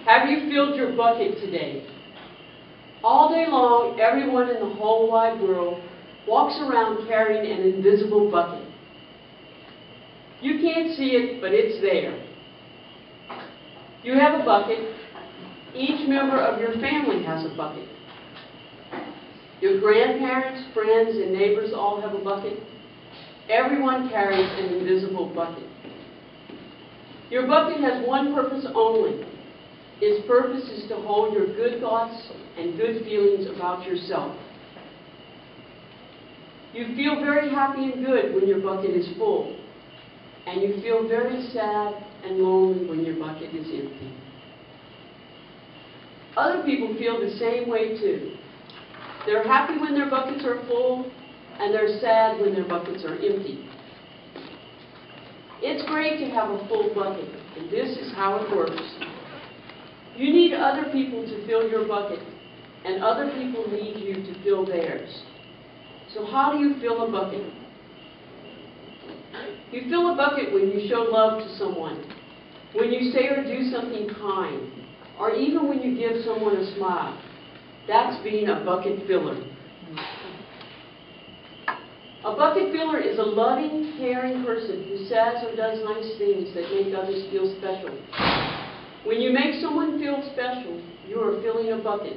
Have you filled your bucket today? All day long, everyone in the whole wide world walks around carrying an invisible bucket. You can't see it, but it's there. You have a bucket. Each member of your family has a bucket. Your grandparents, friends, and neighbors all have a bucket. Everyone carries an invisible bucket. Your bucket has one purpose only. Its purpose is to hold your good thoughts and good feelings about yourself. You feel very happy and good when your bucket is full, and you feel very sad and lonely when your bucket is empty. Other people feel the same way too. They're happy when their buckets are full, and they're sad when their buckets are empty. It's great to have a full bucket, and this is how it works. You need other people to fill your bucket, and other people need you to fill theirs. So how do you fill a bucket? You fill a bucket when you show love to someone, when you say or do something kind, or even when you give someone a smile. That's being a bucket filler. A bucket filler is a loving, caring person who says or does nice things that make others feel special. When you make someone feel special, you are filling a bucket.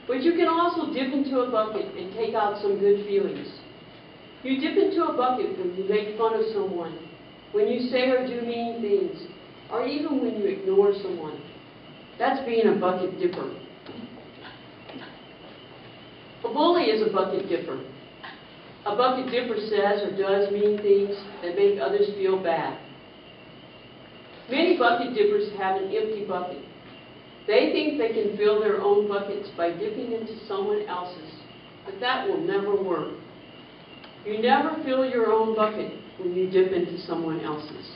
But you can also dip into a bucket and take out some good feelings. You dip into a bucket when you make fun of someone, when you say or do mean things, or even when you ignore someone. That's being a bucket dipper. A bully is a bucket dipper. A bucket dipper says or does mean things that make others feel bad. Many bucket dippers have an empty bucket. They think they can fill their own buckets by dipping into someone else's, but that will never work. You never fill your own bucket when you dip into someone else's.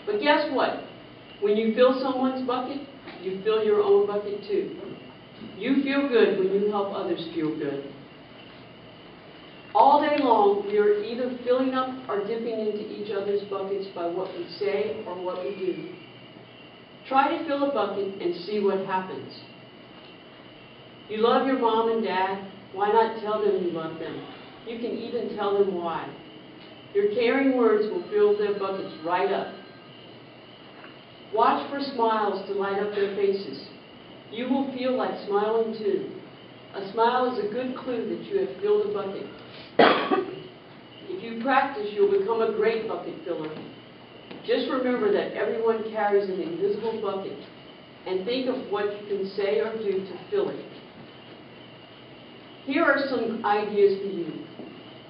But guess what? When you fill someone's bucket, you fill your own bucket too. You feel good when you help others feel good. All day long, we are either filling up or dipping into each other's buckets by what we say or what we do. Try to fill a bucket and see what happens. You love your mom and dad. Why not tell them you love them? You can even tell them why. Your caring words will fill their buckets right up. Watch for smiles to light up their faces. You will feel like smiling too. A smile is a good clue that you have filled a bucket. If you practice, you'll become a great bucket filler. Just remember that everyone carries an invisible bucket, and think of what you can say or do to fill it. Here are some ideas for you.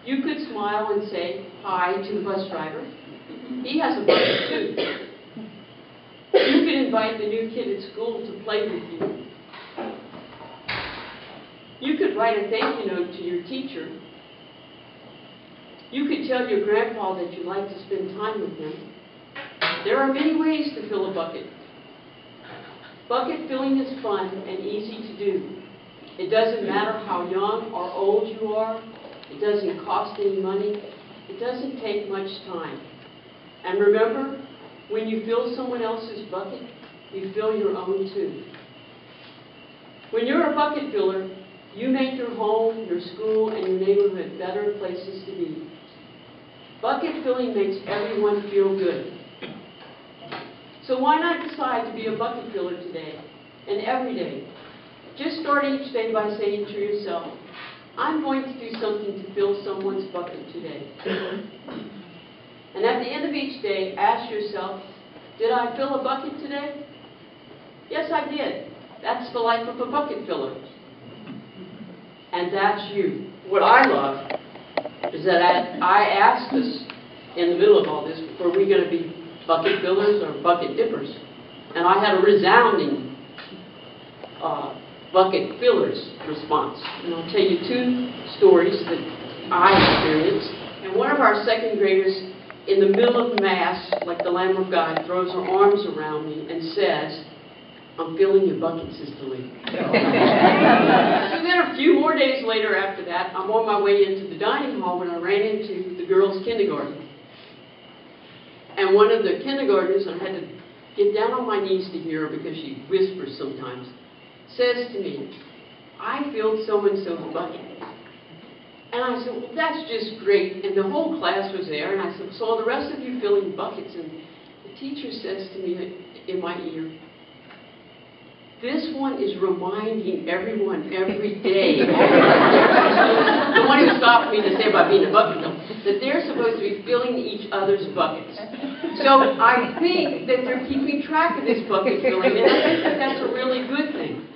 You could smile and say hi to the bus driver. He has a bucket too. You could invite the new kid at school to play with you. You could write a thank you note to your teacher. You could tell your grandpa that you'd like to spend time with him. There are many ways to fill a bucket. Bucket filling is fun and easy to do. It doesn't matter how young or old you are. It doesn't cost any money. It doesn't take much time. And remember, when you fill someone else's bucket, you fill your own too. When you're a bucket filler, you make your home, your school, and your neighborhood better places to be. Bucket filling makes everyone feel good. So why not decide to be a bucket filler today and every day? Just start each day by saying to yourself, I'm going to do something to fill someone's bucket today. And at the end of each day, ask yourself, did I fill a bucket today? Yes, I did. That's the life of a bucket filler. And that's you. What I love is that I asked us in the middle of all this, were we going to be bucket fillers or bucket dippers? And I had a resounding bucket fillers response. And I'll tell you two stories that I experienced. And one of our second graders, in the middle of Mass, like the Lamb of God, throws her arms around me and says, I'm filling your bucket, Sister Lee. So then a few more days later after that, I'm on my way into the dining hall when I ran into the girls' kindergarten. And one of the kindergartners, I had to get down on my knees to hear her because she whispers sometimes, says to me, "I filled so-and-so's bucket." And I said, "Well, that's just great." And the whole class was there, and I said, "So are the rest of you filling buckets?" And the teacher says to me in my ear, "This one is reminding everyone every day," the one who stopped me to say about being a bucket filler, that they're supposed to be filling each other's buckets. So I think that they're keeping track of this bucket filling, and I think that that's a really good thing.